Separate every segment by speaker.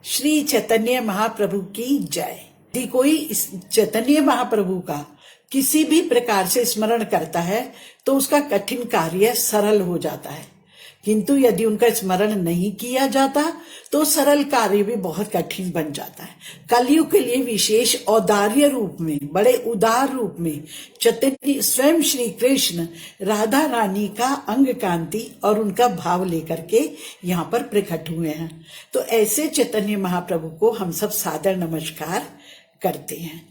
Speaker 1: श्री चैतन्य महाप्रभु की जय। यदि कोई इस चैतन्य महाप्रभु का किसी भी प्रकार से स्मरण करता है तो उसका कठिन कार्य सरल हो जाता है, किंतु यदि उनका स्मरण नहीं किया जाता तो सरल कार्य भी बहुत कठिन बन जाता है। कलयुग के लिए विशेष औदार्य रूप में, बड़े उदार रूप में चैतन्य स्वयं श्री कृष्ण राधा रानी का अंग कांति और उनका भाव लेकर के यहाँ पर प्रकट हुए हैं। तो ऐसे चैतन्य महाप्रभु को हम सब सादर नमस्कार करते हैं।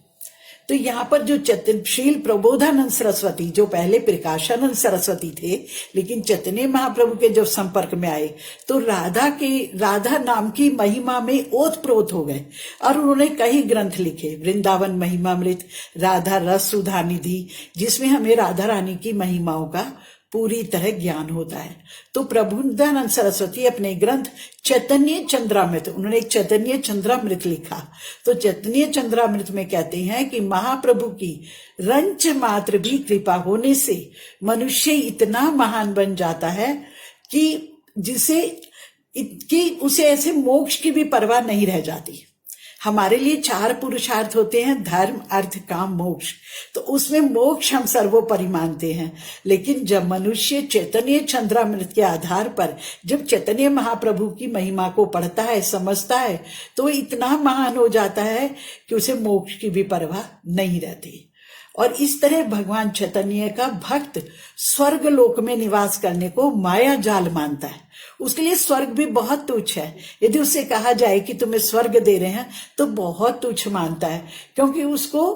Speaker 1: तो यहाँ पर जो श्रील प्रबोधानंद सरस्वती, जो पहले प्रकाशानंद सरस्वती थे लेकिन चैतन्य महाप्रभु के जब संपर्क में आए तो राधा नाम की महिमा में ओतप्रोत हो गए और उन्होंने कई ग्रंथ लिखे। वृंदावन महिमामृत, राधा रस सुधा निधि, जिसमें हमें राधा रानी की महिमाओं का पूरी तरह ज्ञान होता है। तो प्रबोधानंद सरस्वती अपने ग्रंथ चैतन्य चंद्रामृत, उन्होंने एक चैतन्य चंद्रामृत लिखा। तो चैतन्य चंद्रामृत में कहते हैं कि महाप्रभु की रंच मात्र भी कृपा होने से मनुष्य इतना महान बन जाता है कि उसे ऐसे मोक्ष की भी परवाह नहीं रह जाती। हमारे लिए 4 पुरुषार्थ होते हैं, धर्म अर्थ काम मोक्ष, तो उसमें मोक्ष हम सर्वोपरि मानते हैं। लेकिन जब मनुष्य चैतन्य चंद्रामृत के आधार पर जब चैतन्य महाप्रभु की महिमा को पढ़ता है, समझता है, तो इतना महान हो जाता है कि उसे मोक्ष की भी परवाह नहीं रहती। और इस तरह भगवान चैतन्य का भक्त स्वर्ग लोक में निवास करने को माया जाल मानता है। उसके लिए स्वर्ग भी बहुत तुच्छ है। यदि उससे कहा जाए कि तुम्हें स्वर्ग दे रहे हैं तो बहुत तुच्छ मानता है, क्योंकि उसको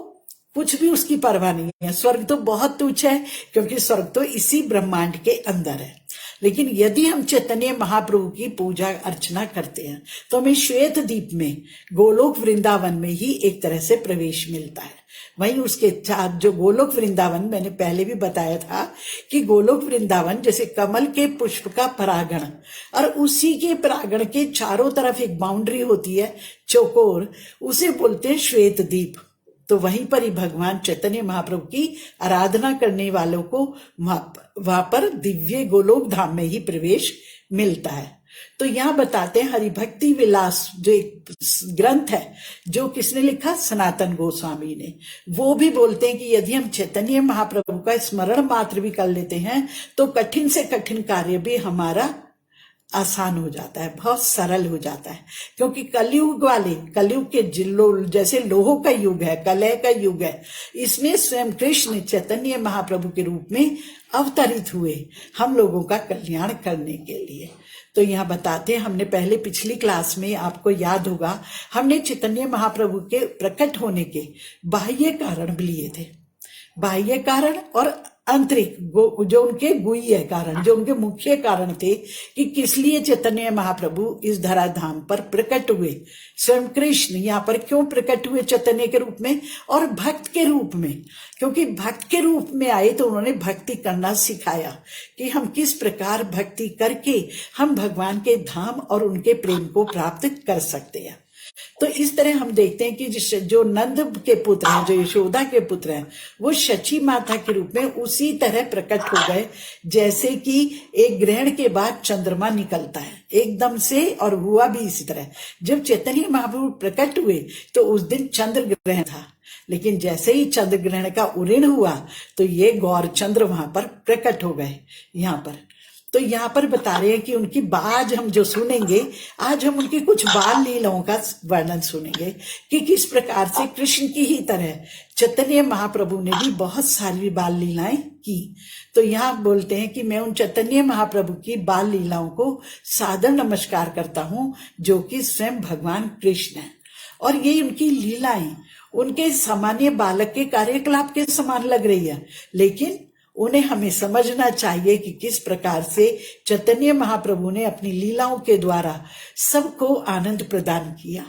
Speaker 1: कुछ भी उसकी परवाह नहीं है। स्वर्ग तो बहुत तुच्छ है, क्योंकि स्वर्ग तो इसी ब्रह्मांड के अंदर है। लेकिन यदि हम चैतन्य महाप्रभु की पूजा अर्चना करते हैं तो हमें श्वेत द्वीप में, गोलोक वृंदावन में ही एक तरह से प्रवेश मिलता है। वहीं उसके साथ जो गोलोक वृंदावन, मैंने पहले भी बताया था कि गोलोक वृंदावन जैसे कमल के पुष्प का परागण, और उसी के परागण के चारों तरफ एक बाउंड्री होती है चौकोर, उसे बोलते हैं श्वेत द्वीप। तो वहीं पर ही भगवान चैतन्य महाप्रभु की आराधना करने वालों को वहां पर दिव्य गोलोक धाम में ही प्रवेश मिलता है। तो यहाँ बताते हैं हरिभक्ति विलास, जो एक ग्रंथ है जो किसने लिखा, सनातन गोस्वामी ने, वो भी बोलते हैं कि यदि हम चैतन्य महाप्रभु का स्मरण मात्र भी कर लेते हैं तो कठिन से कठिन कार्य भी हमारा आसान हो जाता है, बहुत सरल हो जाता है। क्योंकि कलयुग के जैसे लोहो का युग है, कलह का युग है, इसमें स्वयं कृष्ण चैतन्य महाप्रभु के रूप में अवतरित हुए हम लोगों का कल्याण करने के लिए। तो यहाँ बताते हैं, हमने पहले पिछली क्लास में, आपको याद होगा, हमने चैतन्य महाप्रभु के प्रकट होने के बाह्य कारण भी लिए थे। बाह्य कारण और आंतरिक, जो उनके गुह्य कारण, जो उनके मुख्य कारण थे कि किस लिए चैतन्य महाप्रभु इस धराधाम पर प्रकट हुए। स्वयं कृष्ण यहाँ पर क्यों प्रकट हुए चैतन्य के रूप में और भक्त के रूप में, क्योंकि भक्त के रूप में आए तो उन्होंने भक्ति करना सिखाया कि हम किस प्रकार भक्ति करके हम भगवान के धाम और उनके प्रेम को प्राप्त कर सकते हैं। तो इस तरह हम देखते हैं कि जो नंद के पुत्र हैं, जो यशोदा के पुत्र हैं, वो शची माता के रूप में उसी तरह प्रकट हो गए जैसे कि एक ग्रहण के बाद चंद्रमा निकलता है एकदम से, और हुआ भी इसी तरह। जब चैतन्य महाप्रभु प्रकट हुए तो उस दिन चंद्र ग्रहण था, लेकिन जैसे ही चंद्र ग्रहण का उऋण हुआ तो ये गौर चंद्र वहां पर प्रकट हो गए यहाँ पर। तो यहाँ पर बता रहे हैं कि उनकी आज हम जो सुनेंगे, आज हम उनकी कुछ बाल लीलाओं का वर्णन सुनेंगे कि किस प्रकार से कृष्ण की ही तरह चैतन्य महाप्रभु ने भी बहुत सारी बाल लीलाएं की। तो यहाँ बोलते हैं कि मैं उन चैतन्य महाप्रभु की बाल लीलाओं को सादर नमस्कार करता हूँ, जो कि स्वयं भगवान कृष्ण है। और ये उनकी लीलाएं उनके सामान्य बालक के कार्यकलाप के समान लग रही है, लेकिन उन्हें हमें समझना चाहिए कि किस प्रकार से चैतन्य महाप्रभु ने अपनी लीलाओं के द्वारा सबको आनंद प्रदान किया।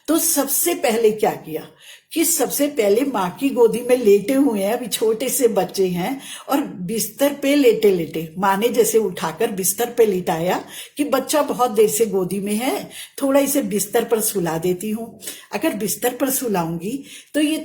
Speaker 1: तो सबसे पहले क्या किया कि सबसे पहले माँ की गोदी में लेटे हुए हैं, अभी छोटे से बच्चे हैं, और बिस्तर पे लेटे लेटे माँ ने जैसे उठाकर बिस्तर पे लिटाया कि बच्चा बहुत देर से गोदी में है, थोड़ा इसे बिस्तर पर सुला देती हूँ। अगर बिस्तर पर सुलाऊंगी तो ये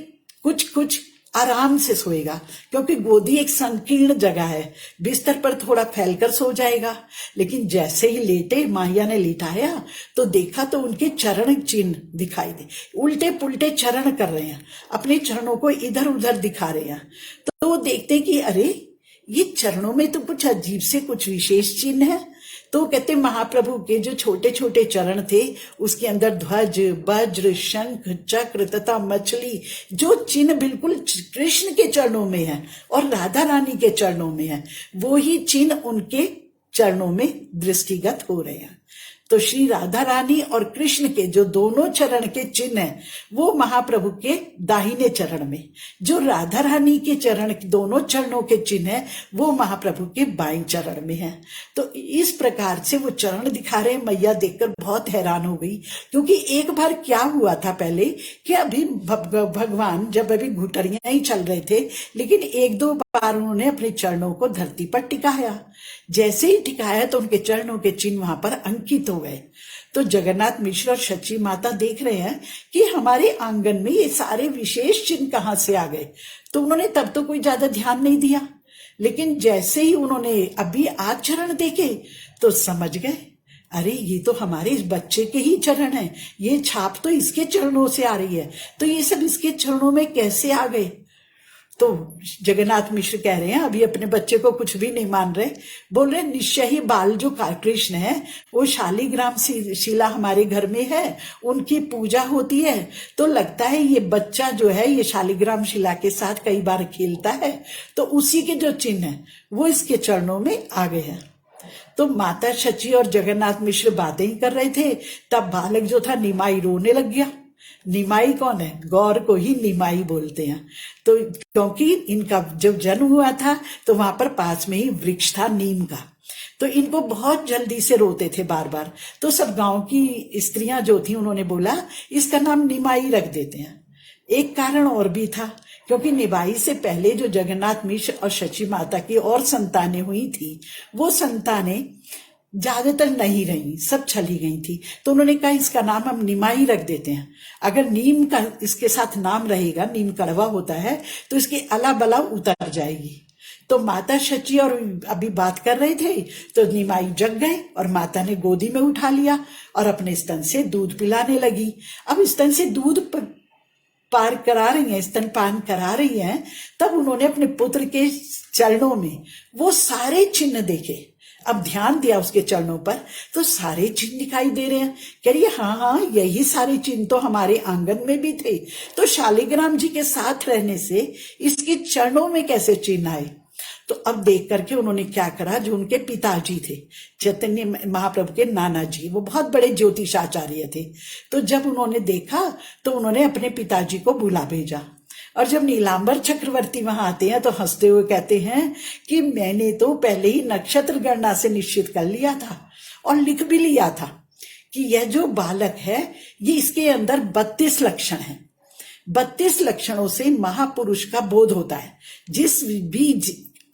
Speaker 1: कुछ आराम से सोएगा, क्योंकि गोदी एक संकीर्ण जगह है, बिस्तर पर थोड़ा फैलकर सो जाएगा। लेकिन जैसे ही लेटे, माहिया ने लिटाया तो देखा तो उनके चरण चिन्ह दिखाई दे, उल्टे पुल्टे चरण कर रहे हैं, अपने चरणों को इधर उधर दिखा रहे हैं। तो वो देखते कि अरे ये चरणों में तो कुछ अजीब से कुछ विशेष चिन्ह है। तो कहते महाप्रभु के जो छोटे छोटे चरण थे, उसके अंदर ध्वज, वज्र, शंख, चक्र तथा मछली, जो चिन्ह बिल्कुल कृष्ण के चरणों में है और राधा रानी के चरणों में है, वो ही चिन्ह उनके चरणों में दृष्टिगत हो रहे हैं। तो श्री राधा रानी और कृष्ण के जो दोनों चरण के चिन्ह हैं, वो महाप्रभु के दाहिने चरण में, जो राधा रानी के चरण, दोनों चरणों के चिन्ह है, वो महाप्रभु के बाईं चरण में है। तो इस प्रकार से वो चरण दिखा रहे। मैया देखकर बहुत हैरान हो गई, क्योंकि एक बार क्या हुआ था पहले कि अभी भगवान जब अभी घुटरियां ही चल रहे थे, लेकिन एक दो बार उन्होंने अपने चरणों को धरती पर टिकाया। जैसे ही टिकाया तो उनके चरणों के चिन्ह वहां पर अंकित हो गए। तो जगन्नाथ मिश्र और सच्ची माता देख रहे हैं कि हमारे आंगन में ये सारे विशेष चिन्ह कहाँ से आ गए। तो उन्होंने तब तो कोई ज्यादा ध्यान नहीं दिया, लेकिन जैसे ही उन्होंने अभी आज चरण देखे तो समझ गए, अरे ये तो हमारे इस बच्चे के ही चरण हैं, ये छाप तो इसके चरणों से आ रही है, तो ये सब इसके चरणों में कैसे आ गए। तो जगन्नाथ मिश्र कह रहे हैं, अभी अपने बच्चे को कुछ भी नहीं मान रहे, बोल रहे निश्चय ही बाल जो कृष्ण है वो शालिग्राम शिला हमारे घर में है, उनकी पूजा होती है, तो लगता है ये बच्चा जो है ये शालिग्राम शिला के साथ कई बार खेलता है, तो उसी के जो चिन्ह है वो इसके चरणों में आ गए हैं। तो माता शची और जगन्नाथ मिश्र बातें ही कर रहे थे, तब बालक जो था निमाई रोने लग गया। निमाई कौन है? गौर को ही निमाई बोलते हैं। तो क्योंकि इनका जब जन्म हुआ था तो वहां पर पास में ही वृक्ष था नीम का, तो इनको बहुत जल्दी से रोते थे बार बार। तो सब गांव की स्त्रियां जो थी उन्होंने बोला इसका नाम निमाई रख देते हैं। एक कारण और भी था, क्योंकि निमाई से पहले जो जगन्नाथ मिश्र और शची माता की और संतानें हुई थी, वो संतानें ज्यादातर नहीं रही, सब चली गई थी। तो उन्होंने कहा इसका नाम हम निमाई रख देते हैं। अगर नीम का इसके साथ नाम रहेगा, नीम कड़वा होता है, तो इसकी अला बला उतर जाएगी। तो माता शची और अभी बात कर रहे थे, तो निमाई जग गए और माता ने गोदी में उठा लिया और अपने स्तन से दूध पिलाने लगी। अब स्तन से दूध पार करा रही हैं, स्तनपान करा रही हैं, तब उन्होंने अपने पुत्र के चरणों में वो सारे चिन्ह देखे। अब ध्यान दिया उसके चरणों पर, तो सारे चिन्ह दिखाई दे रहे हैं। कह रही है हाँ, यही सारे चिन्ह तो हमारे आंगन में भी थे, तो शालिग्राम जी के साथ रहने से इसके चरणों में कैसे चिन्ह आए। तो अब देख करके उन्होंने क्या करा, जो उनके पिताजी थे चैतन्य महाप्रभु के नाना जी, वो बहुत बड़े ज्योतिषाचार्य थे। तो जब उन्होंने देखा तो उन्होंने अपने पिताजी को बुला भेजा, और जब नीलांबर चक्रवर्ती वहां आते हैं तो हंसते हुए कहते हैं कि मैंने तो पहले ही नक्षत्र गणना से निश्चित कर लिया था और लिख भी लिया था कि यह जो बालक है ये इसके अंदर 32 लक्षण हैं। 32 लक्षणों से महापुरुष का बोध होता है। जिस भी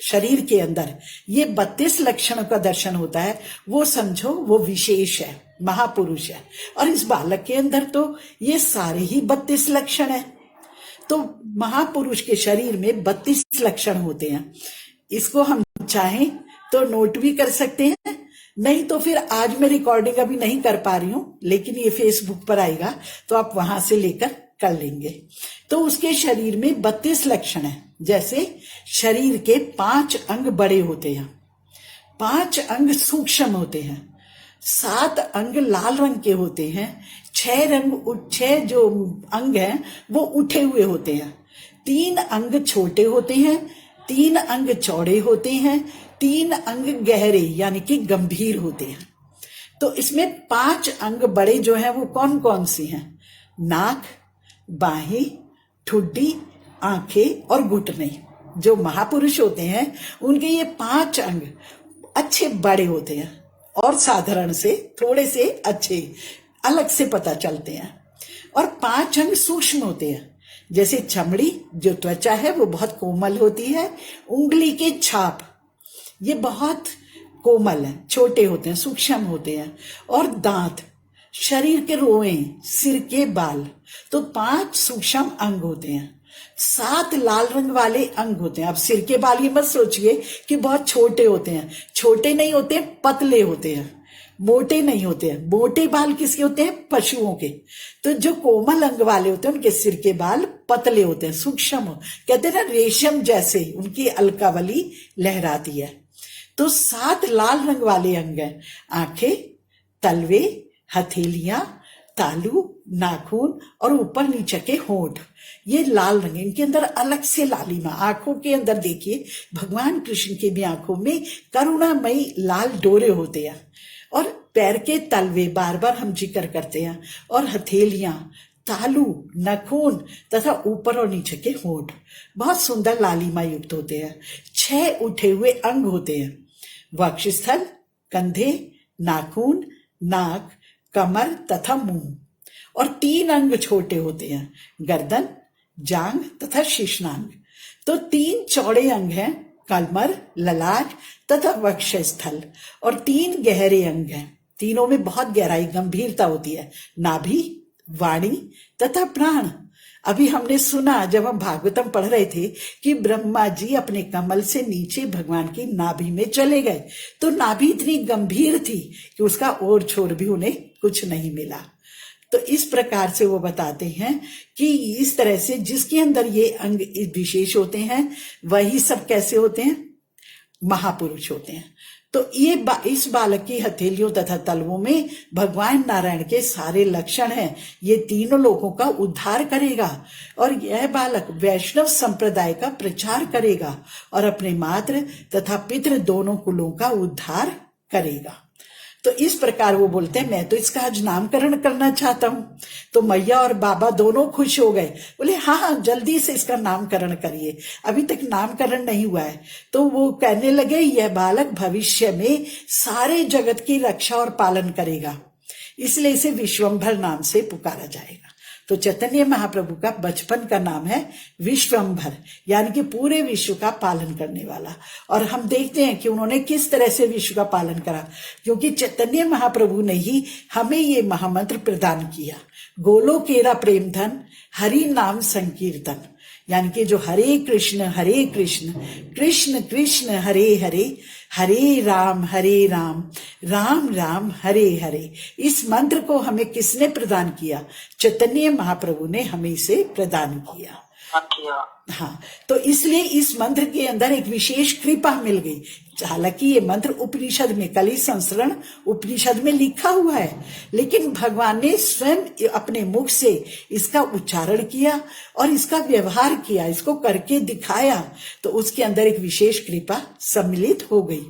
Speaker 1: शरीर के अंदर ये 32 लक्षणों का दर्शन होता है, वो समझो वो विशेष है, महापुरुष है। और इस बालक के अंदर तो ये सारे ही 32 लक्षण है। तो महापुरुष के शरीर में 32 लक्षण होते हैं। इसको हम चाहें तो नोट भी कर सकते हैं, नहीं तो फिर आज मैं रिकॉर्डिंग अभी नहीं कर पा रही हूं, लेकिन ये फेसबुक पर आएगा तो आप वहां से लेकर कर लेंगे। तो उसके शरीर में 32 लक्षण है। जैसे शरीर के 5 अंग बड़े होते हैं, 5 अंग सूक्ष्म होते हैं, 7 अंग लाल रंग के होते हैं, 6 जो अंग हैं वो उठे हुए होते हैं, 3 अंग छोटे होते हैं, 3 अंग चौड़े होते हैं, 3 अंग गहरे यानी कि गंभीर होते हैं। तो इसमें 5 अंग बड़े जो हैं वो कौन कौन सी हैं? नाक, बाहें, ठुड्डी, आंखें और घुटने। जो महापुरुष होते हैं उनके ये 5 अंग अच्छे बड़े होते हैं और साधारण से थोड़े से अच्छे अलग से पता चलते हैं। और 5 अंग सूक्ष्म होते हैं, जैसे चमड़ी, जो त्वचा है वो बहुत कोमल होती है, उंगली के छाप ये बहुत कोमल है, छोटे होते हैं, सूक्ष्म होते हैं, और दांत, शरीर के रोएं, सिर के बाल, तो 5 सूक्ष्म अंग होते हैं। 7 लाल रंग वाले अंग होते हैं। अब सिर के बाल ये मत सोचिए कि बहुत छोटे होते हैं, छोटे नहीं होते, पतले होते हैं, मोटे नहीं होते हैं। मोटे बाल किसके होते हैं? पशुओं के। तो जो कोमल अंग वाले होते हैं उनके सिर के बाल पतले होते हैं, सूक्ष्म हो, कहते हैं ना रेशम जैसे उनकी अलकावली लहराती है। तो 7 लाल रंग वाले अंग हैं, आंखें, तलवे, हथेलियां, तालू, नाखून और ऊपर नीचे के होंठ, ये लाल रंग। इनके अंदर अलग से लालिमा। आंखों के अंदर देखिए भगवान कृष्ण के भी आंखों में करुणामयी लाल डोरे होते हैं। और पैर के तलवे बार बार हम जिक्र करते हैं, और हथेलियां, तालू, नखून तथा ऊपर और नीचे के होंठ बहुत सुंदर लालिमा युक्त होते हैं। 6 उठे हुए अंग होते हैं, वक्षस्थल, कंधे, नाखून, नाक, कमर तथा मुंह। और 3 अंग छोटे होते हैं, गर्दन, जांघ तथा शीर्षांग। तो 3 चौड़े अंग हैं, कमर, ललाट तथा वक्षस्थल। और 3 गहरे अंग हैं, तीनों में बहुत गहराई गंभीरता होती है, नाभि, वाणी तथा प्राण। अभी हमने सुना जब हम भागवतम पढ़ रहे थे कि ब्रह्मा जी अपने कमल से नीचे भगवान की नाभि में चले गए, तो नाभि इतनी गंभीर थी कि उसका ओर छोर भी उन्हें कुछ नहीं मिला। तो इस प्रकार से वो बताते हैं कि इस तरह से जिसके अंदर ये अंग विशेष होते हैं वही सब कैसे होते हैं? महापुरुष होते हैं। तो ये इस बालक की हथेलियों तथा तलवों में भगवान नारायण के सारे लक्षण हैं। ये तीनों लोगों का उद्धार करेगा, और यह बालक वैष्णव संप्रदाय का प्रचार करेगा और अपने मातृ तथा पितृ दोनों कुलों का उद्धार करेगा। तो इस प्रकार वो बोलते हैं मैं तो इसका आज नामकरण करना चाहता हूं। तो मैया और बाबा दोनों खुश हो गए, बोले हाँ जल्दी से इसका नामकरण करिए, अभी तक नामकरण नहीं हुआ है। तो वो कहने लगे यह बालक भविष्य में सारे जगत की रक्षा और पालन करेगा, इसलिए इसे विश्वम्भर नाम से पुकारा जाएगा। तो चैतन्य महाप्रभु का बचपन का नाम है विश्वम्भर, यानी कि पूरे विश्व का पालन करने वाला। और हम देखते हैं कि उन्होंने किस तरह से विश्व का पालन करा, क्योंकि चैतन्य महाप्रभु ने ही हमें ये महामंत्र प्रदान किया, गोलोकेरा प्रेम धन हरि नाम संकीर्तन। यानी कि जो हरे कृष्ण कृष्ण कृष्ण हरे हरे, हरे राम राम राम हरे हरे, इस मंत्र को हमें किसने प्रदान किया? चैतन्य महाप्रभु ने हमें इसे प्रदान किया। हाँ, तो इसलिए इस मंत्र के अंदर एक विशेष कृपा मिल गई। हालांकि ये मंत्र उपनिषद में, कली संस्करण उपनिषद में लिखा हुआ है, लेकिन भगवान ने स्वयं अपने मुख से इसका उच्चारण किया और इसका व्यवहार किया, इसको करके दिखाया, तो उसके अंदर एक विशेष कृपा सम्मिलित हो गई।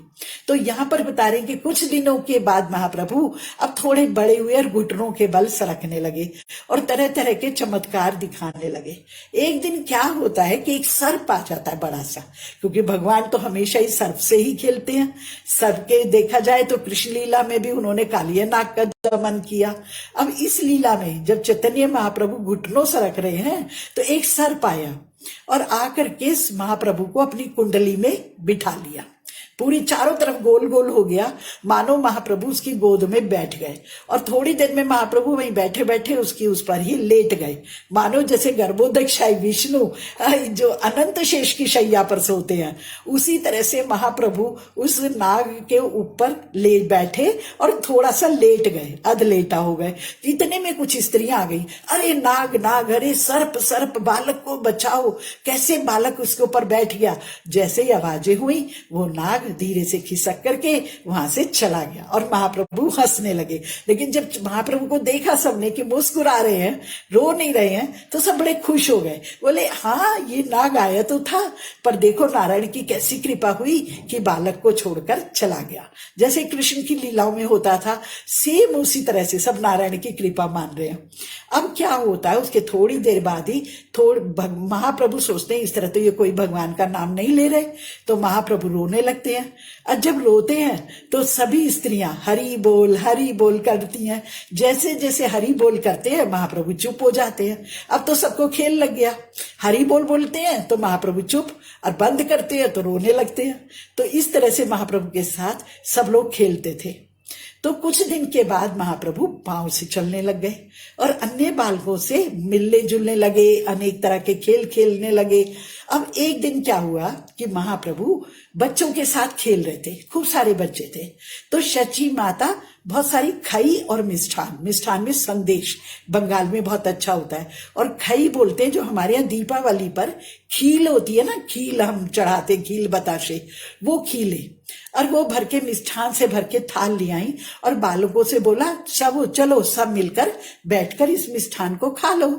Speaker 1: तो यहाँ पर बता रहे हैं कि कुछ दिनों के बाद महाप्रभु अब थोड़े बड़े हुए और घुटनों के बल सरकने लगे और तरह तरह के चमत्कार दिखाने लगे। एक दिन क्या होता है कि एक सर्प आ जाता है बड़ा सा, क्योंकि भगवान तो हमेशा ही सर्प से ही खेलते हैं। सर्प के देखा जाए तो कृष्ण लीला में भी उन्होंने कालिया नाग का दमन किया। अब इस लीला में जब चैतन्य महाप्रभु घुटनों सरक रहे हैं तो एक सर्प आया और आकर के महाप्रभु को अपनी कुंडली में बिठा लिया, पूरी चारों तरफ गोल गोल हो गया, मानो महाप्रभु उसकी गोद में बैठ गए। और थोड़ी देर में महाप्रभु वहीं बैठे बैठे उसकी उस पर ही लेट गए, मानो जैसे गर्भोदकशाही विष्णु जो अनंत शेष की शैया पर सोते हैं, उसी तरह से महाप्रभु उस नाग के ऊपर ले बैठे और थोड़ा सा लेट गए, अध लेटा हो गए। इतने में कुछ स्त्रियां आ गई, अरे नाग नाग, अरे सर्प सर्प, बालक को बचाओ, कैसे बालक उसके ऊपर बैठ गया। जैसे ही आवाजें हुई वो नाग धीरे से खिसक करके वहां से चला गया और महाप्रभु हंसने लगे। लेकिन जब महाप्रभु को देखा सबने कि मुस्कुरा रहे हैं, रो नहीं रहे हैं, तो सब बड़े खुश हो गए, बोले हाँ ये नाग आया तो था, पर देखो नारायण की कैसी कृपा हुई कि बालक को छोड़कर चला गया। जैसे कृष्ण की लीलाओं में होता था, सेम उसी तरह से सब नारायण की कृपा मान रहे हैं। अब क्या होता है, उसके थोड़ी देर बाद ही महाप्रभु सोचते हैं इस तरह तो ये कोई भगवान का नाम नहीं ले रहे, तो महाप्रभु रोने लगते हैं। और जब रोते हैं तो सभी स्त्रियां हरि बोल करती हैं। जैसे जैसे हरि बोल करते हैं महाप्रभु चुप हो जाते हैं। अब तो सबको खेल लग गया, हरि बोल बोलते हैं तो महाप्रभु चुप, और बंद करते हैं तो रोने लगते हैं। तो इस तरह से महाप्रभु के साथ सब लोग खेलते थे। तो कुछ दिन के बाद महाप्रभु पांव से चलने लग गए और अन्य बालकों से मिलने जुलने लगे, अनेक तरह के खेल खेलने लगे। अब एक दिन क्या हुआ कि महाप्रभु बच्चों के साथ खेल रहे थे, खूब सारे बच्चे थे। तो शची माता बहुत सारी खई और मिष्ठान, मिष्ठान में संदेश बंगाल में बहुत अच्छा होता है, और खई बोलते हैं जो हमारे यहाँ दीपावली पर खील होती है ना, खील हम चढ़ाते, खील बताशे, वो खीले, और वो भर के मिष्ठान से भर के थाल ले आई और बालकों से बोला सब चलो सब मिलकर बैठकर इस मिष्ठान को खा लो।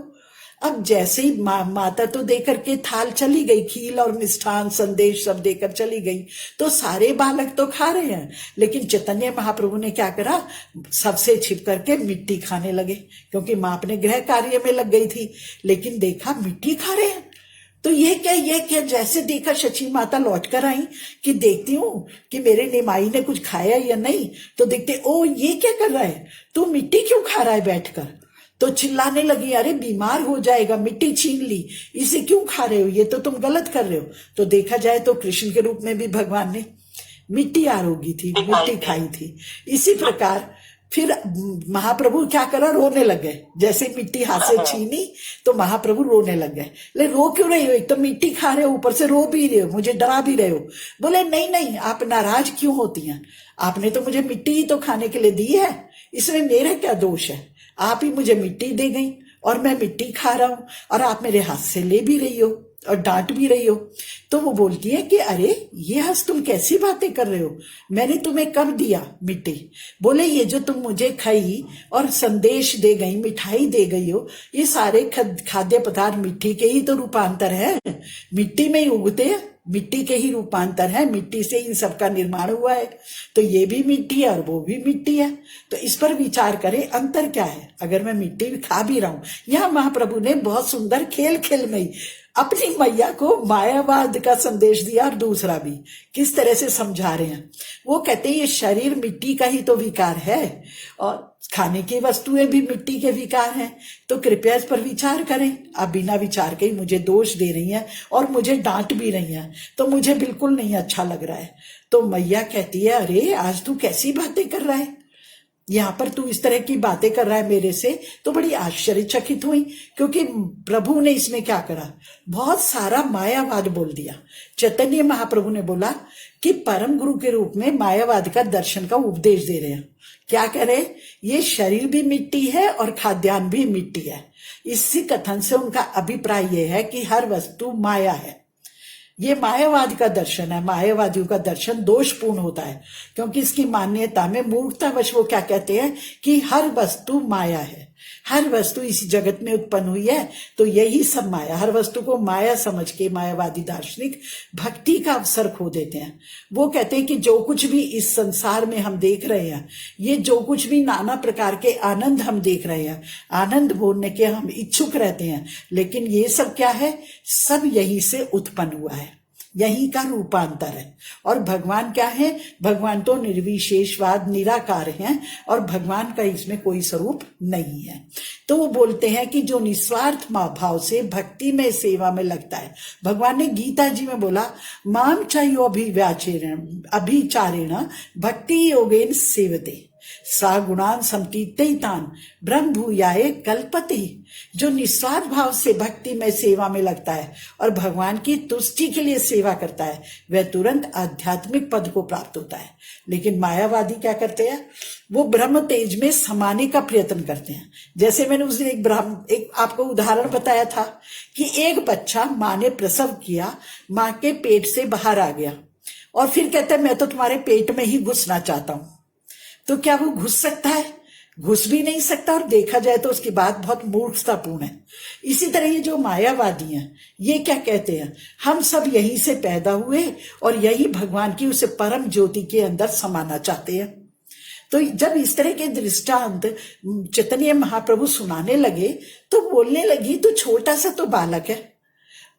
Speaker 1: अब जैसे ही माता तो देकर के थाल चली गई, खील और मिष्ठान संदेश सब देकर चली गई, तो सारे बालक तो खा रहे हैं, लेकिन चैतन्य महाप्रभु ने क्या करा, सबसे छिप करके मिट्टी खाने लगे, क्योंकि माँ अपने गृह कार्य में लग गई थी। लेकिन देखा मिट्टी खा रहे हैं, तो ये क्या, जैसे देखा शची माता लौट कर आई कि देखती हूँ कि मेरे निमाई ने कुछ खाया या नहीं, तो देखते ओ ये क्या कर रहा है, तू मिट्टी क्यों खा रहा है बैठकर। तो चिल्लाने लगी, अरे बीमार हो जाएगा, मिट्टी छीन ली, इसे क्यों खा रहे हो, ये तो तुम गलत कर रहे हो। तो देखा जाए तो कृष्ण के रूप में भी भगवान ने मिट्टी आरोगी थी, मिट्टी खाई थी। इसी प्रकार फिर महाप्रभु क्या करा, रोने लग गए। जैसे मिट्टी हाथ से छीनी तो महाप्रभु रोने लग गए। ले रो क्यों रही हो, एक तो मिट्टी खा रहे हो, ऊपर से रो भी रहे हो, मुझे डरा भी रहे हो। बोले नहीं नहीं, आप नाराज क्यों होती हैं, आपने तो मुझे मिट्टी ही तो खाने के लिए दी है, इसमें मेरा क्या दोष है। आप ही मुझे मिट्टी दे गई और मैं मिट्टी खा रहा हूं, और आप मेरे हाथ से ले भी रही हो और डांट भी रही हो। तो वो बोलती है कि अरे ये हंस तुम कैसी बातें कर रहे हो, मैंने तुम्हें कब दिया मिट्टी। बोले ये जो तुम मुझे खाई और संदेश दे गई, मिठाई दे गई हो, ये सारे खाद्य पदार्थ मिट्टी के ही तो रूपांतर है, मिट्टी में ही उगते हैं, मिट्टी के ही रूपांतर है, मिट्टी से इन सब का निर्माण हुआ है, तो ये भी मिट्टी है और वो भी मिट्टी है। तो इस पर विचार करें, अंतर क्या है अगर मैं मिट्टी भी खा भी रहा हूं। यहां महाप्रभु ने बहुत सुंदर खेल खेल में ही अपनी मैया को मायावाद का संदेश दिया, और दूसरा भी किस तरह से समझा रहे हैं। वो कहते हैं ये शरीर मिट्टी का ही तो विकार है, और खाने की वस्तुएं भी मिट्टी के विकार हैं, तो कृपया इस पर विचार करें। आप बिना विचार के ही मुझे दोष दे रही हैं और मुझे डांट भी रही हैं, तो मुझे बिल्कुल नहीं अच्छा लग रहा है। तो मैया कहती है अरे आज तू कैसी बातें कर रहा है, यहाँ पर तू इस तरह की बातें कर रहा है मेरे से। तो बड़ी आश्चर्यचकित हुई, क्योंकि प्रभु ने इसमें क्या करा, बहुत सारा मायावाद बोल दिया। चैतन्य महाप्रभु ने बोला कि परम गुरु के रूप में मायावाद का दर्शन का उपदेश दे रहे हैं। क्या कह रहे, ये शरीर भी मिट्टी है और खाद्यान्न भी मिट्टी है। इसी कथन से उनका अभिप्राय यह है कि हर वस्तु माया है। ये मायावाद का दर्शन है। मायावादियों का दर्शन दोषपूर्ण होता है, क्योंकि इसकी मान्यता में मूर्खतावश वो क्या कहते हैं कि हर वस्तु माया है, हर वस्तु इस जगत में उत्पन्न हुई है, तो यही सब माया। हर वस्तु को माया समझ के मायावादी दार्शनिक भक्ति का अवसर खो देते हैं। वो कहते हैं कि जो कुछ भी इस संसार में हम देख रहे हैं, ये जो कुछ भी नाना प्रकार के आनंद हम देख रहे हैं, आनंद भोगने के हम इच्छुक रहते हैं, लेकिन ये सब क्या है, सब यही से उत्पन्न हुआ है, यही का रूपांतर है। और भगवान क्या है, भगवान तो निर्विशेषवाद निराकार हैं, और भगवान का इसमें कोई स्वरूप नहीं है। तो वो बोलते हैं कि जो निस्वार्थ भाव से भक्ति में सेवा में लगता है, भगवान ने गीता जी में बोला माम चायो अभिचारेण भक्ति योगेन सेवते सा गुणान समतीतान ब्रह्म भूयाय कल्पते। जो निस्वार्थ भाव से भक्ति में सेवा में लगता है और भगवान की तुष्टि के लिए सेवा करता है, वह तुरंत आध्यात्मिक पद को प्राप्त होता है। लेकिन मायावादी क्या करते हैं, वो ब्रह्म तेज में समाने का प्रयत्न करते हैं। जैसे मैंने उस दिन एक आपको उदाहरण बताया था कि एक बच्चा माँ ने प्रसव किया, माँ के पेट से बाहर आ गया, और फिर कहता है मैं तो तुम्हारे पेट में ही घुसना चाहता हूं। तो क्या वो घुस सकता है? घुस भी नहीं सकता, और देखा जाए तो उसकी बात बहुत मूर्खतापूर्ण है। इसी तरह ये जो मायावादी हैं, ये क्या कहते हैं, हम सब यहीं से पैदा हुए और यही भगवान की उसे परम ज्योति के अंदर समाना चाहते हैं। तो जब इस तरह के दृष्टांत चैतन्य महाप्रभु सुनाने लगे, तो बोलने लगी तू छोटा सा तो बालक है,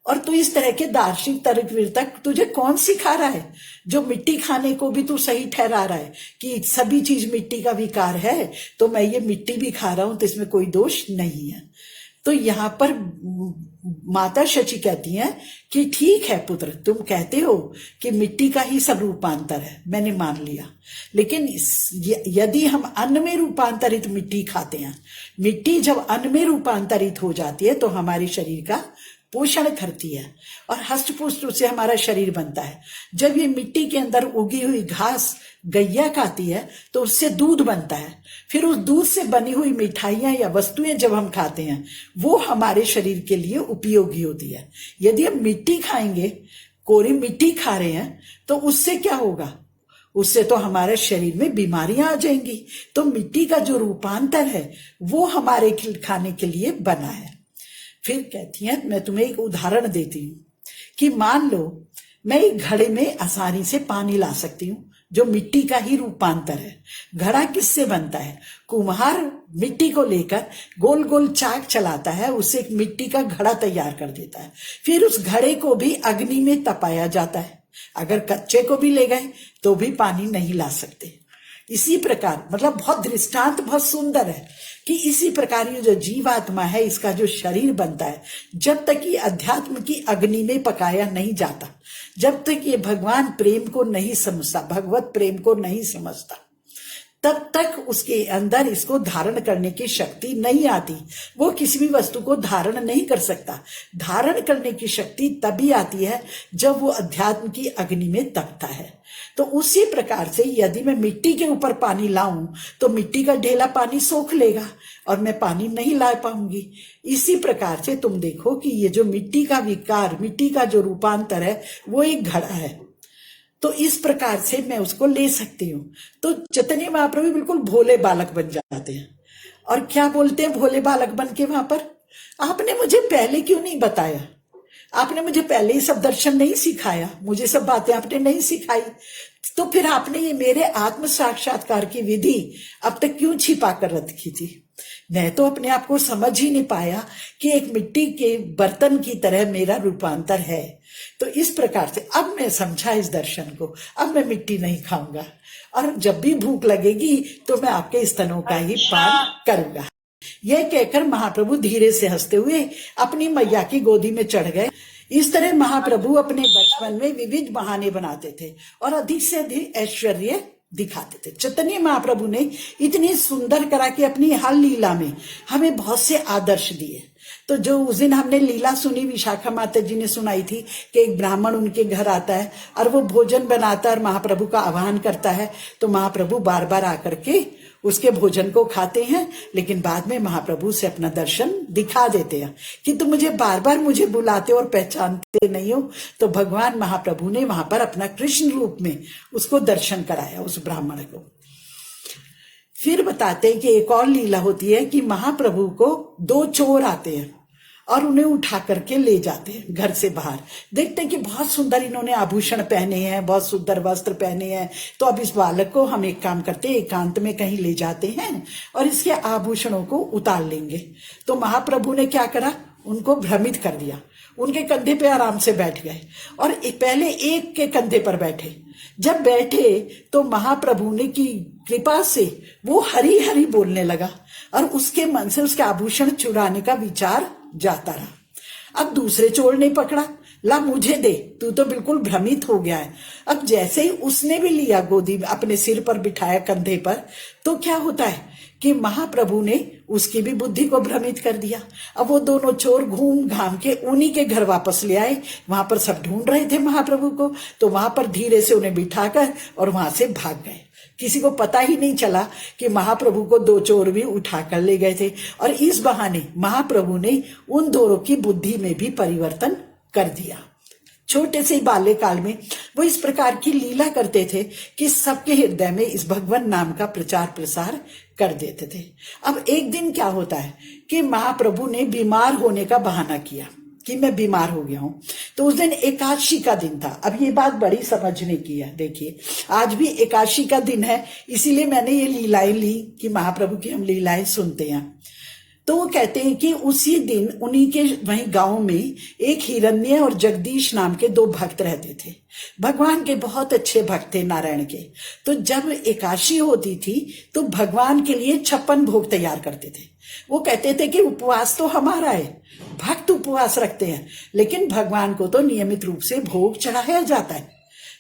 Speaker 1: और तू इस तरह के दार्शनिक तर्कवीरता तुझे कौन सिखा रहा है, जो मिट्टी खाने को भी तू सही ठहरा रहा है कि सभी चीज मिट्टी का विकार है, तो मैं ये मिट्टी भी खा रहा हूं तो इसमें कोई दोष नहीं है। तो यहाँ पर माता शची कहती हैं कि ठीक है पुत्र, तुम कहते हो कि मिट्टी का ही सब रूपांतर है, मैंने मान लिया, लेकिन यदि हम अन्न में रूपांतरित मिट्टी खाते हैं, मिट्टी जब अन्न में रूपांतरित हो जाती है तो हमारे शरीर का पोषण करती है और हष्ट पुष्ट से हमारा शरीर बनता है। जब ये मिट्टी के अंदर उगी हुई घास गैया खाती है तो उससे दूध बनता है, फिर उस दूध से बनी हुई मिठाइयां या वस्तुएं जब हम खाते हैं वो हमारे शरीर के लिए उपयोगी होती है। यदि हम मिट्टी खाएंगे, कोरी मिट्टी खा रहे हैं, तो उससे क्या होगा? उससे तो हमारे शरीर में बीमारियां आ जाएंगी। तो मिट्टी का जो रूपांतर है वो हमारे खाने के लिए बना है। फिर कहती हैं, मैं तुम्हें एक उदाहरण देती हूं कि मान लो मैं एक घड़े में आसानी से पानी ला सकती हूँ जो मिट्टी का ही रूपांतर है। घड़ा किससे बनता है? कुम्हार मिट्टी को लेकर गोल गोल चाक चलाता है, उससे एक मिट्टी का घड़ा तैयार कर देता है। फिर उस घड़े को भी अग्नि में तपाया जाता है। अगर कच्चे को भी ले गए तो भी पानी नहीं ला सकते। इसी प्रकार, मतलब बहुत दृष्टांत बहुत सुंदर है कि इसी प्रकार ये जो जीवात्मा है, इसका जो शरीर बनता है, जब तक ये अध्यात्म की अग्नि में पकाया नहीं जाता, जब तक ये भगवान प्रेम को नहीं समझता, भगवत प्रेम को नहीं समझता, तब तक उसके अंदर इसको धारण करने की शक्ति नहीं आती। वो किसी भी वस्तु को धारण नहीं कर सकता। धारण करने की शक्ति तभी आती है जब वो अध्यात्म की अग्नि में तपता है। तो उसी प्रकार से यदि मैं मिट्टी के ऊपर पानी लाऊं तो मिट्टी का ढेला पानी सोख लेगा और मैं पानी नहीं ला पाऊंगी। इसी प्रकार से तुम देखो कि ये जो मिट्टी का विकार, मिट्टी का जो रूपांतर है, वो एक घड़ा है। तो इस प्रकार से मैं उसको ले सकती हूँ। तो चैतन्य महाप्रभु बिल्कुल भोले बालक बन जाते हैं। और क्या बोलते हैं भोले बालक बन के वहां पर? आपने मुझे पहले क्यों नहीं बताया? आपने मुझे पहले ही सब दर्शन नहीं सिखाया, मुझे सब बातें आपने नहीं सिखाई, तो फिर आपने ये मेरे आत्म साक्षात्कार की विधि अब तक क्यों छिपा कर रखी थी? मैं तो अपने आप को समझ ही नहीं पाया कि एक मिट्टी के बर्तन की तरह मेरा रूपांतर है। तो इस प्रकार से अब मैं समझा इस दर्शन को। अब मैं मिट्टी नहीं खाऊंगा और जब भी भूख लगेगी तो मैं आपके स्तनों का ही पान करूंगा। यह कहकर महाप्रभु धीरे से हंसते हुए अपनी मैया की गोदी में चढ़ गए। इस तरह महाप्रभु अपने बचपन में विविध बहाने बनाते थे और अधिक से अधिक ऐश्वर्य दिखाते थे। चैतन्य महाप्रभु ने इतनी सुंदर करा कि अपनी हर लीला में हमें बहुत से आदर्श दिए। तो जो उस दिन हमने लीला सुनी, विशाखा माता जी ने सुनाई थी कि एक ब्राह्मण उनके घर आता है और वो भोजन बनाता है और महाप्रभु का आह्वान करता है, तो महाप्रभु बार बार आकर के उसके भोजन को खाते हैं, लेकिन बाद में महाप्रभु से अपना दर्शन दिखा देते हैं कि तुम मुझे बार बार मुझे बुलाते और पहचानते नहीं हो। तो भगवान महाप्रभु ने वहां पर अपना कृष्ण रूप में उसको दर्शन कराया, उस ब्राह्मण को। फिर बताते हैं कि एक और लीला होती है कि महाप्रभु को दो चोर आते हैं और उन्हें उठा करके ले जाते हैं घर से बाहर। देखते हैं कि बहुत सुंदर इन्होंने आभूषण पहने हैं, बहुत सुंदर वस्त्र पहने हैं। तो अब इस बालक को हम एक काम करते हैं, एकांत में कहीं ले जाते हैं और इसके आभूषणों को उतार लेंगे। तो महाप्रभु ने क्या करा? उनको भ्रमित कर दिया। उनके कंधे पे आराम से बैठ गए और पहले एक के कंधे पर बैठे। जब बैठे तो महाप्रभु ने की कृपा से वो हरी हरी बोलने लगा और उसके मन से उसके आभूषण चुराने का विचार जाता रहा। अब दूसरे चोर ने पकड़ा, ला मुझे दे, तू तो बिल्कुल भ्रमित हो गया है। अब जैसे ही उसने भी लिया गोदी में, अपने सिर पर बिठाया कंधे पर, तो क्या होता है कि महाप्रभु ने उसकी भी बुद्धि को भ्रमित कर दिया। अब वो दोनों चोर घूम घाम के उन्हीं के घर वापस ले आए। वहां पर सब ढूंढ रहे थे महाप्रभु को, तो वहां पर धीरे से उन्हें बिठाकर और वहां से भाग गए। किसी को पता ही नहीं चला कि महाप्रभु को दो चोर भी उठा कर ले गए थे। और इस बहाने महाप्रभु ने उन दोनों की बुद्धि में भी परिवर्तन कर दिया। छोटे से बाल्यकाल में वो इस प्रकार की लीला करते थे कि सबके हृदय में इस भगवान नाम का प्रचार प्रसार कर देते थे। अब एक दिन क्या होता है कि महाप्रभु ने बीमार होने का बहाना किया कि मैं बीमार हो गया हूं। तो उस दिन एकादशी का दिन था। अब ये बात बड़ी समझने की है। देखिए, आज भी एकादशी का दिन है, इसीलिए मैंने ये लीलाएं ली कि महाप्रभु की हम लीलाएं सुनते हैं। तो वो कहते हैं कि उसी दिन उन्हीं के वहीं गांव में एक हिरण्य और जगदीश नाम के दो भक्त रहते थे। भगवान के बहुत अच्छे भक्त थे नारायण के। तो जब एकादशी होती थी तो भगवान के लिए 56 भोग तैयार करते थे। वो कहते थे कि उपवास तो हमारा है, भक्त उपवास रखते हैं, लेकिन भगवान को तो नियमित रूप से भोग चढ़ाया जाता है,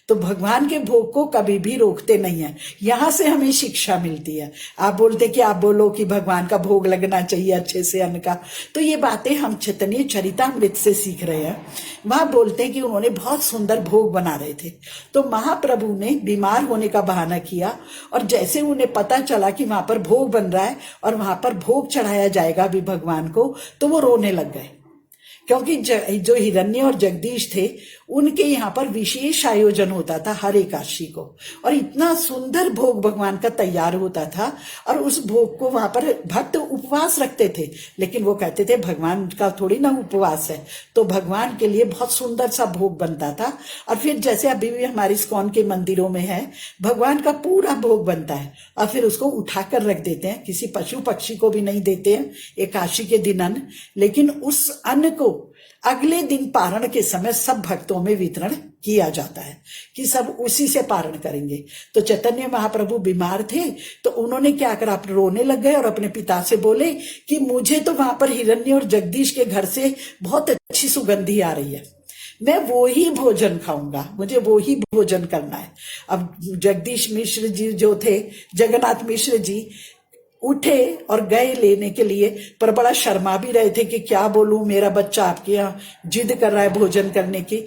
Speaker 1: तो भगवान के भोग को कभी भी रोकते नहीं है। यहां से हमें शिक्षा मिलती है। आप बोलते कि आप बोलो कि भगवान का भोग लगना चाहिए अच्छे से अन्न का, तो ये बातें हम चैतन्य चरितामृत से सीख रहे हैं। वहां बोलते हैं कि उन्होंने बहुत सुंदर भोग बना रहे थे, तो महाप्रभु ने बीमार होने का बहाना किया, और जैसे उन्हें पता चला कि वहां पर भोग बन रहा है और वहां पर भोग चढ़ाया जाएगा भी भगवान को, तो वो रोने लग गए। क्योंकि जो हिरण्य और जगदीश थे उनके यहाँ पर विशेष आयोजन होता था हर एकादशी को, और इतना सुंदर भोग भगवान का तैयार होता था, और उस भोग को वहां पर भक्त उपवास रखते थे, लेकिन वो कहते थे भगवान का थोड़ी ना उपवास है, तो भगवान के लिए बहुत सुंदर सा भोग बनता था। और फिर जैसे अभी भी हमारे इस्कॉन के मंदिरों में है, भगवान का पूरा भोग बनता है और फिर उसको उठाकर रख देते हैं, किसी पशु पक्षी को भी नहीं देते हैं एकादशी के दिन अन्न, लेकिन उस अन्न को अगले दिन पारण के समय सब भक्तों में वितरण किया जाता है कि सब उसी से पारण करेंगे। तो चैतन्य महाप्रभु बीमार थे, तो उन्होंने क्या करा, आप रोने लग गए और अपने पिता से बोले कि मुझे तो वहां पर हिरण्य और जगदीश के घर से बहुत अच्छी सुगंधी आ रही है, मैं वो ही भोजन खाऊंगा, मुझे वो ही भोजन करना है। अब जगदीश मिश्र जी जो थे, जगन्नाथ मिश्र जी उठे और गए लेने के लिए, पर बड़ा शर्मा भी रहे थे कि क्या बोलूं, मेरा बच्चा आपके यहाँ जिद कर रहा है भोजन करने की,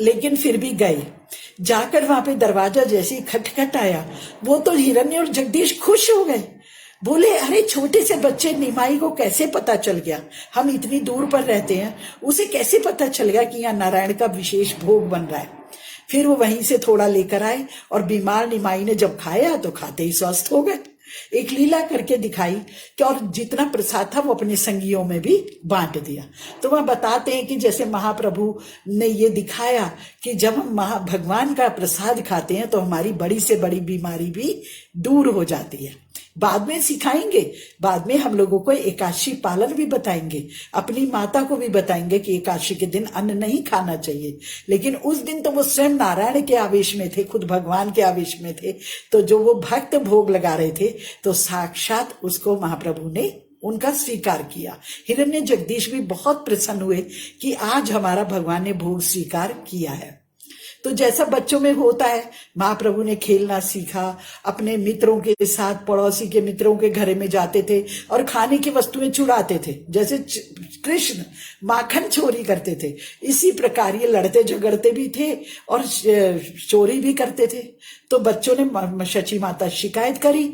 Speaker 1: लेकिन फिर भी गए। जाकर वहां पे दरवाजा जैसे ही खटखट आया, वो तो हिरण्य और जगदीश खुश हो गए, बोले अरे छोटे से बच्चे निमाई को कैसे पता चल गया, हम इतनी दूर पर रहते हैं, उसे कैसे पता चल गया कि यहाँ नारायण का विशेष भोग बन रहा है। फिर वो वहीं से थोड़ा लेकर आए, और बीमार निमाई ने जब खाया तो खाते ही स्वस्थ हो गए। एक लीला करके दिखाई कि और जितना प्रसाद था वो अपने संगियों में भी बांट दिया। तो वह बताते हैं कि जैसे महाप्रभु ने ये दिखाया कि जब हम भगवान का प्रसाद खाते हैं तो हमारी बड़ी से बड़ी बीमारी भी दूर हो जाती है। बाद में सिखाएंगे, बाद में हम लोगों को एकादशी पालन भी बताएंगे, अपनी माता को भी बताएंगे कि एकादशी के दिन अन्न नहीं खाना चाहिए, लेकिन उस दिन तो वो स्वयं नारायण के आवेश में थे, खुद भगवान के आवेश में थे, तो जो वो भक्त भोग लगा रहे थे तो साक्षात उसको महाप्रभु ने उनका स्वीकार किया। हिरण्य जगदीश भी बहुत प्रसन्न हुए कि आज हमारा भगवान ने भोग स्वीकार किया है। तो जैसा बच्चों में होता है, महाप्रभु ने खेलना सीखा, अपने मित्रों के साथ पड़ोसी के मित्रों के घरे में जाते थे और खाने की वस्तुएं चुराते थे, जैसे कृष्ण माखन चोरी करते थे, इसी प्रकार ये लड़ते झगड़ते भी थे और चोरी भी करते थे। तो बच्चों ने शची माता शिकायत करी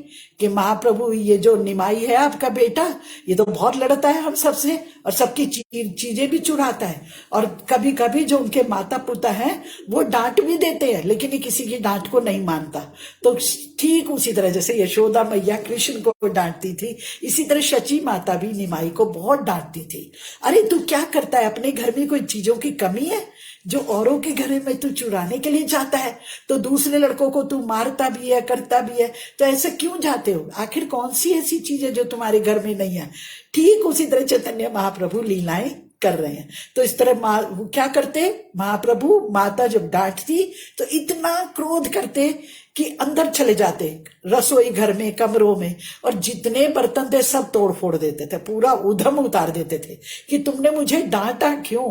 Speaker 1: कि महाप्रभु ये जो निमाई है आपका बेटा, ये तो बहुत लड़ता है हम सबसे और सबकी चीजें भी चुराता है, और कभी कभी जो उनके माता पिता हैं वो डांट भी देते हैं, लेकिन ये किसी की डांट को नहीं मानता। तो ठीक उसी तरह जैसे यशोदा मैया कृष्ण को डांटती थी, इसी तरह शची माता भी निमाई को बहुत डांटती थी। अरे तू क्या करता है, अपने घर में कोई चीजों की कमी है जो औरों के घर में तू चुराने के लिए जाता है, तो दूसरे लड़कों को तू मारता भी है, करता भी है, तो ऐसे क्यों जाते हो, आखिर कौन सी ऐसी चीज है जो तुम्हारे घर में नहीं है। ठीक उसी तरह चैतन्य महाप्रभु लीलाएं कर रहे हैं। तो इस तरह क्या करते महाप्रभु, माता जब डांटती तो इतना क्रोध करते कि अंदर चले जाते रसोई घर में, कमरों में, और जितने बर्तन थे सब तोड़ फोड़ देते थे, पूरा उधम उतार देते थे कि तुमने मुझे डांटा क्यों।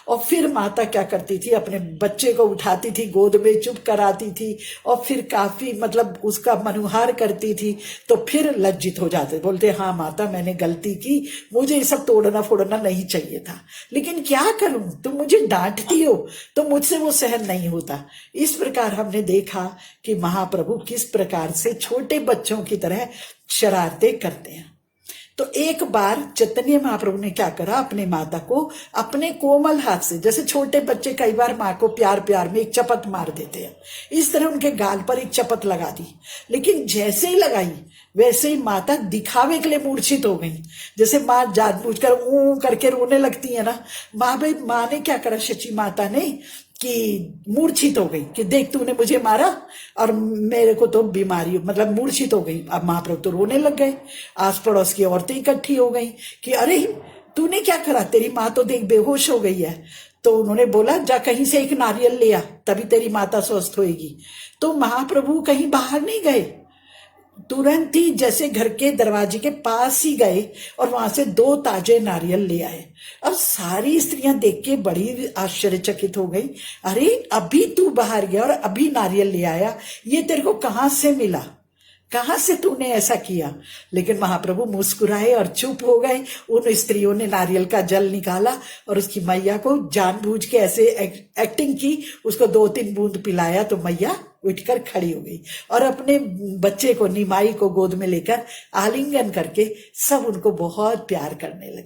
Speaker 1: और फिर माता क्या करती थी, अपने बच्चे को उठाती थी, गोद में चुप कराती थी और फिर काफी मतलब उसका मनुहार करती थी। तो फिर लज्जित हो जाते, बोलते हाँ माता मैंने गलती की, मुझे ये सब तोड़ना फोड़ना नहीं चाहिए था, लेकिन क्या करूं, तुम मुझे डांटती हो तो मुझसे वो सहन नहीं होता। इस प्रकार हमने देखा कि महाप्रभु किस प्रकार से छोटे बच्चों की तरह शरारतें करते हैं। तो एक बार चैतन्य महाप्रभु ने क्या करा, अपने माता को अपने कोमल हाथ से, जैसे छोटे बच्चे कई बार माँ को प्यार प्यार में एक चपत मार देते हैं, इस तरह उनके गाल पर एक चपत लगा दी। लेकिन जैसे ही लगाई वैसे ही माता दिखावे के लिए मूर्छित हो गई, जैसे माँ जानबूझकर ऊ करके रोने लगती है ना। माँ ने क्या करा, शची माता ने कि मूर्छित हो गई कि देख तूने मुझे मारा और मेरे को तो बीमारी, मतलब मूर्छित हो गई। अब महाप्रभु तो रोने लग गए। आस पड़ोस की औरतें इकट्ठी हो गई कि अरे तूने क्या करा, तेरी माँ तो देख बेहोश हो गई है। तो उन्होंने बोला जा कहीं से एक नारियल ले आ, तभी तेरी माता स्वस्थ होएगी। तो महाप्रभु कहीं बाहर नहीं गए, तुरंत ही जैसे घर के दरवाजे के पास ही गए और वहां से 2 ताजे नारियल ले आए। अब सारी स्त्रियां देख के बड़ी आश्चर्यचकित हो गई, अरे अभी तू बाहर गया और अभी नारियल ले आया, ये तेरे को कहां से मिला, कहां से तूने ऐसा किया। लेकिन महाप्रभु मुस्कुराए और चुप हो गए। उन स्त्रियों ने नारियल का जल निकाला और उसकी मैया को जानबूझ के ऐसे एक्टिंग की, उसको 2-3 बूंद पिलाया तो मैया उठकर खड़ी हो गई और अपने बच्चे को, निमाई को गोद में लेकर आलिंगन करके सब उनको बहुत प्यार करने लगे।